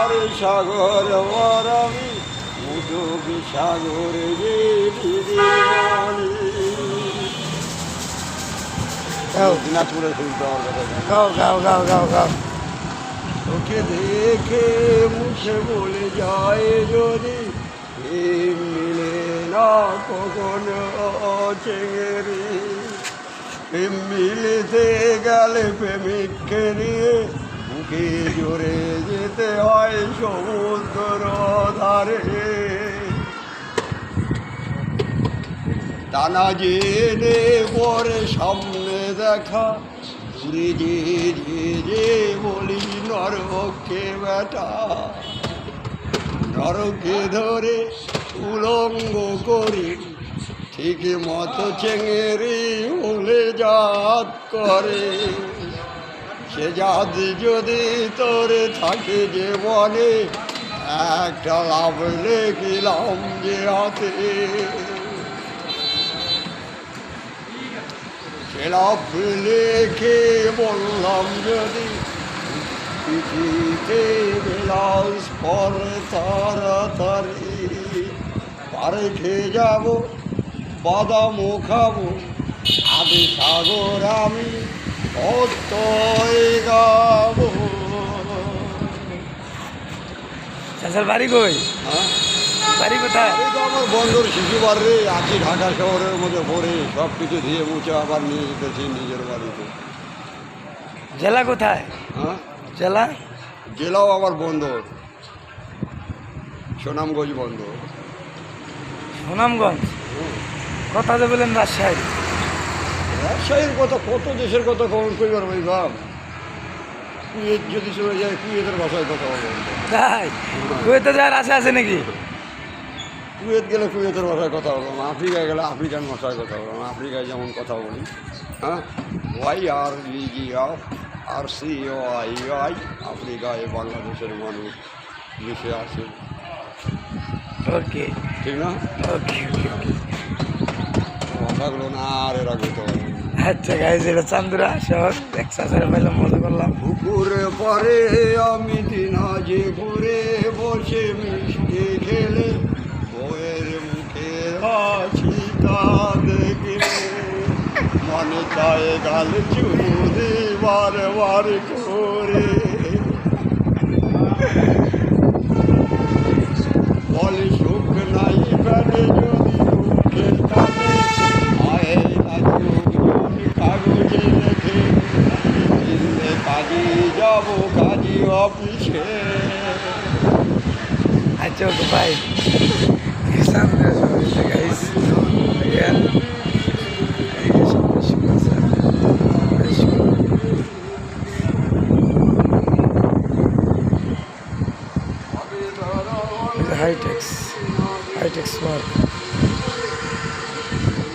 আর সাগর আমি মুদুক সাগর যে দিনাজপুরের শুনতে আমার কথা গাও গাও গাও গাও গাও তোকে দেখে মুখে বলে যায় যদি মিলে না কখনো চেঙ্গেরি মিলিতে গেলে প্রেমিককে নিয়ে বুকে জোরে যেতে হয় সমুদ্র ধারে টানা জেনে পরে সামনে দেখা ঘুরে যে বলি নরকে বেটা নরকে ধরে উলঙ্গ করি ঠিক মতো চেঙ্গেরি হলে জাত করে সে জাত যদি তোরে থাকে যে বলে একটা লাভ লেখিলাম যে হাতে সে লাভ লেখে বললাম যদি পিঠিতে বিলাস পরে তাড়াতাড়ি পারে খেয়ে যাবো বাদামও খাবো আদি সাগর আমি কতই গাবো। চাচার বাড়ি কই? হ্যাঁ বাড়ি কোথায়? এই তো আমার বন্ধুর শিশুবার রে আছি ঢাকা শহরের মধ্যে ভরে সব কিছু ধুয়ে মুছে আবার নিয়ে যেতেছি নিজের বাড়িতে। জেলা কোথায়? হ্যাঁ জেলা? জেলাও আমার বন্দর, সুনামগঞ্জ বন্দর। সুনামগঞ্জ? কথা যে বললেন রাজশাহী। রাজশাহীর কথা কত দেশের কথা কখন কইবার ভাই ভাব। কুয়েত যদি চলে যায় কুয়েতের ভাষায় কথা বলবো। তাই? কুয়েতে যাওয়ার আশা আছে নাকি? কুয়েত গেলে কুয়েতের ভাষায় কথা বললাম, আফ্রিকায় গেলে আফ্রিকান ভাষায় কথা বললাম। আফ্রিকায় যেমন কথা বলি, হ্যাঁ YRVGFRCOI আফ্রিকায় বাংলাদেশের মানুষ মিশে আছে, ওকে ঠিক না? ওকে ওকে ওকে ভাষাগুলো না আর এরা করতে পারে। আচ্ছা গাইজ, এটা চান্দুরা শহর এক চাচারে পাইলাম, মজা করলাম। পুকুরে পরে আমি দিনাজে ঘুরে বসে মিষ্টি খেলে বইয়ের মুখে হাসি তা দেখলে মনে চায় গাল চুরি বারবার করে বলে সুখ নাই পেটে যদি মুখে টানে আয় কাগজে রেখে কাজে যাবো কাজী অফিসে। আচ্ছা ওকে বাই। চান্দুরা শহর গাইজ again. High-Tex work.